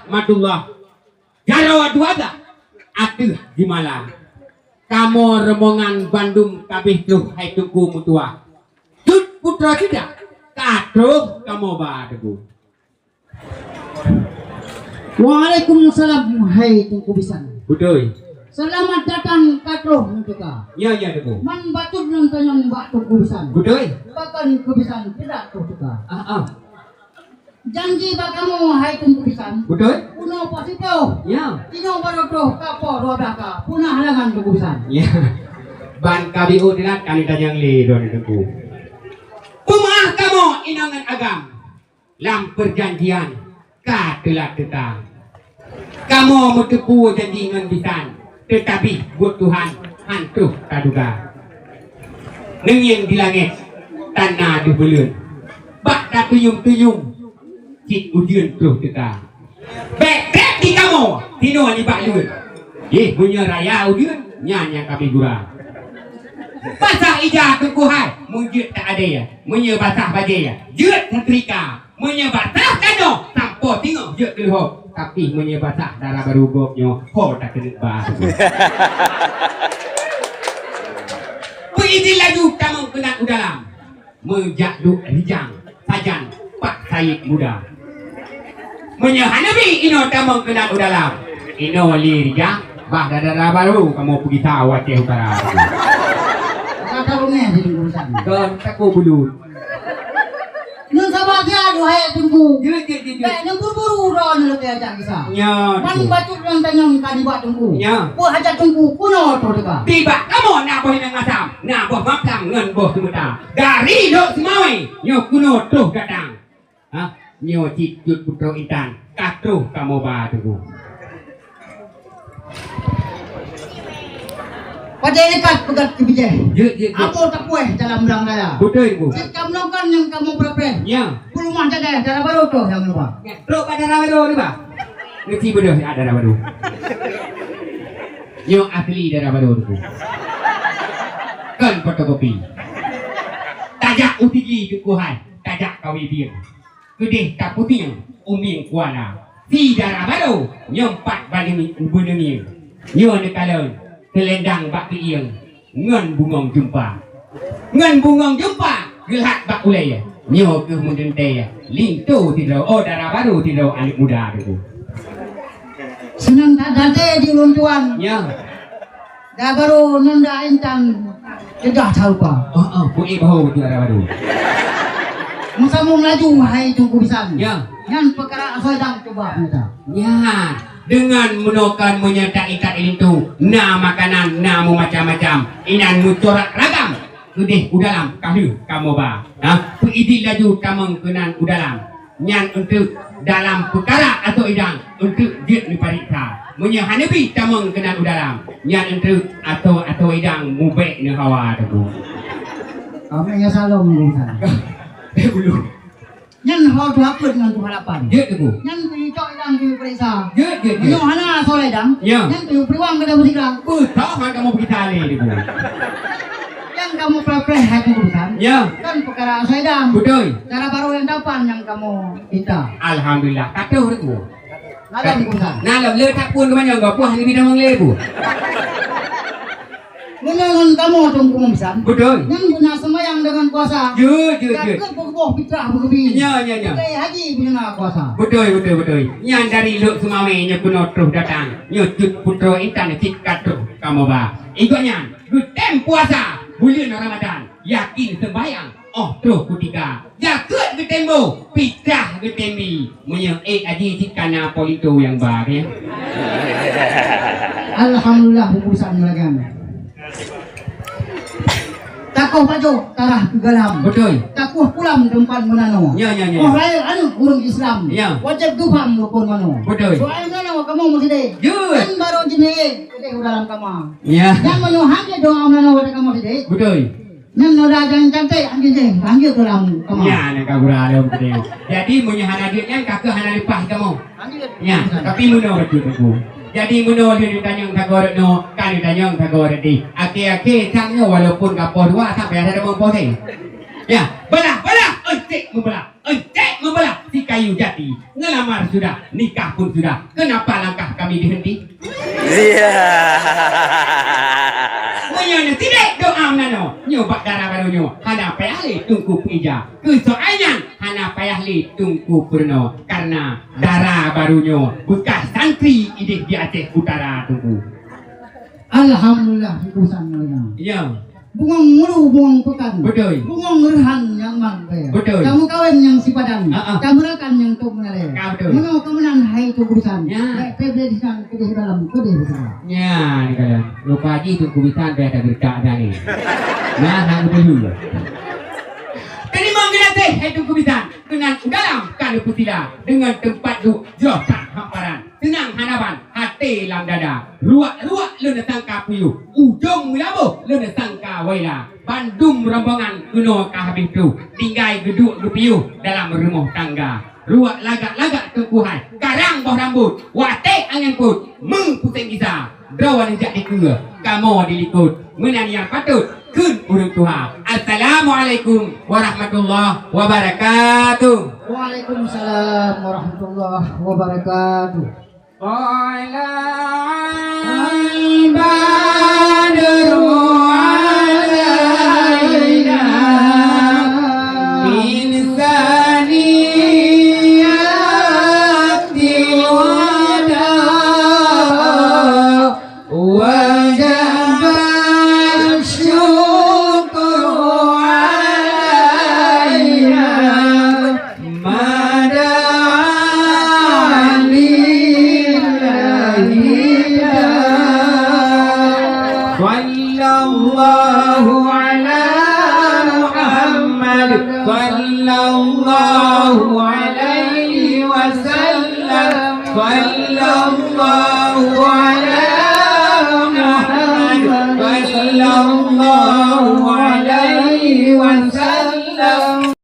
rahmatullah. Jaro duaga. Atuh gimana? Kamu rombongan Bandung kabeh tuh hai tuku mutua. Tut putra tidak. Katuh kamu badebu. Waalaikumsalam hai tungku pisan. Betul. Selamat datang katuh nutuka. Ya debu. Man batur nang tanyong mbak tungku pisan. Betul. Bahkan kebisan tidak tutuka. Janji ba kamu hai tungku pisan. Betul. Puno pasito. Ya. Tino baroto kapo rodaka. Punah halangan tungku pisan. Ya. Ban KBU tidak kami tanyang li don debu. Pemaah kamu inangan agam. Lam perjanjian katelak tetang. Kamu mutepu janji ngan bisan. Tetapi buat Tuhan hantu taduga. Nengin di langit tanah di belun. Bak dah tuyung-tuyung cik ujian terus tetang. Bek di kamu tino ni bak lun. Punya raya ujian nyanya kami gurang. Basah ijah tukuhai mujud tak ada ya. Munya basah bajai ya. Jut setrika. Munya basah kano sampo tengok jut keluh. Tapi munya basah darah baru gopnya. Ho tak kena bah. Pergi laju kamu kena udalam. Menjaduk rijang sajan Pak Said muda. Munya hanabi ino kamu kena udalam. Ino li rijang bah darah baru kamu pergi tahu Aceh Utara. Katarungnya di urusan. Kan aku bulut. Nun sabagya duhai tungku. Jut. Nang buru-buru ron lebih aja kisah. Ya. Man batur nang tanyong kadibat tungku. Ya. Bu hajat tungku kuno tutuka. Tiba kamu nak boh nang ngasam. Nak boh makan ngan boh semeta. Dari dok semai. Nyo kuno tuh kadang. Nyo cik jut putro intan. Katuh kamu ba tunggu. Pada dekat pegat kebijai. Jut. Apa tak puas dalam berang raya? Betul ibu. Kamu nongkan yang kamu berapa? Ya. Puluhan saja darah baru tu yang lupa. Teruk pada rabaru ni ba. Ngerti betul ada rabaru. Nyo asli darah baru tu. Kan fotokopi. Tajak utigi tukuhan. Tajak kawi bir. Kedih tak putih uming kuala. Si darah baru nyempat balik bunyi. Nyo nekalon. Kelendang bak tiang ngan bungong jumpa gelat bak ulai nyo ke mungkin teh lintu tidak darah baru tidak anak muda itu Senang tak date di luntuan. ya Dah baru nunda intan jedah tahu pa. punya bahu darah baru Masa mau melaju hai tunggu pisan. ya Yang perkara sedang coba kita. ya dengan menekan menyertai ikat itu na makanan namu macam-macam inan mucorak ragam kedih udalam kahdu kamu ba puidi laju kamu kenan udalam nyan untuk dalam perkara atau idang untuk dia diperiksa munya hanabi kamu kenan udalam nyan untuk atau idang mubek ni hawa tu Kami yang salam pisan. bulu Yang hal tu apa dengan tu harapan? dia tu Yang tu cok idang tu periksa. dia Yo hana soleh dang. ya Yang tu peluang kita bersikap. tahu kan kamu pergi tali tu Yang kamu peleh hai tunggu pisan. ya Kan perkara sedang. betul Cara baru yang dapat yang kamu minta. alhamdulillah kata tu Nada pisan. Nalam le tak pun banyak enggak puas ni bidang le bu. Menengan kamu tunggu pisan. Betul. Yang punya sembahyang dengan puasa. Je. Takkan pokok fitrah berkebi. Ya. Pakai haji punya puasa. Betul. Yang dari luk semawe nya kuno terus datang. Nya cut putro intan cik katu kamu ba. Ikutnya, gutem puasa bulan Ramadan. Yakin sembahyang. Terus kutika. Jakut getembo, fitrah getembi. Munya aji cik kana polito yang ba ya. Alhamdulillah urusan lagi. Takuh baju tarah galam. Betul. Takuh pulang tempat menano. Ya. Oh lain urang Islam. Ya. Wajib duham rukun mano. Betul. Soal nano kamu mesti deh. Jut. Kan baru jenis kita dalam kamar. Ya. Yang menyuhang ke doa mano kamu mesti deh. Betul. Yang noda jangan cantik anjing deh. Panggil dalam kamar. Ya, nak kabura dalam kedai. Jadi punya hana duit kan kakak hana lepas kamu. Ya, tapi muno betul aku. Jadi muno dia ditanya kagor no, kan ditanya kagor di. Aki tanya walaupun kapor dua sampai ada mampu teh. Ya, belah, encik membelah. Si kayu jati ngelamar sudah nikah pun sudah. Kenapa langkah kami dihenti? Menyana tidak doa menano. Nyoba darah barunya. Hana payahli tungku pija. Kesoalnya hana payahli tungku purno. Karena darah barunya bekas santri idih di Aceh Utara tunggu. Alhamdulillah urusan mereka. Ya. Bungang mulu, bungang pekan. Betul. Bungang rehan yang mangkaya. Betul. Kamu kawin yang si padan. Ah. Kamu rekan yang tok menale. Betul. Menau kemenan hai tu urusan. Ya. Pebli di sana ke dalam ke dalam. Ya, ni kalian. Lupa haji tungku bitan biar ada berkak dah ni. Nah, hang dulu. Terima kasih, hai tungku bitan. Dengan dalam kanu putila dengan tempat duduk jotak hamparan. Senang hanapan, hati lam dada. Ruak-ruak lena sangka puyu. Ujung melabuh lena sangka waila. Bandung rombongan kuno ka habis tu. Tinggai geduk gepiu dalam rumah tangga. Ruak lagak-lagak tengkuhan. Karang bawah rambut. Watek angin put. Mengpusing kisah. Drawan hijak dikura. Kamu dilikut. Menan yang patut. Kun urung Tuhan. Assalamualaikum warahmatullahi wabarakatuh. Waalaikumsalam warahmatullahi wabarakatuh. Qala al-badru alaina min saniyati wada wajaba syukru alaina Sallallahu ala Muhammad Sallallahu alaihi wasallam Sallallahu ala Muhammad Sallallahu alaihi wasallam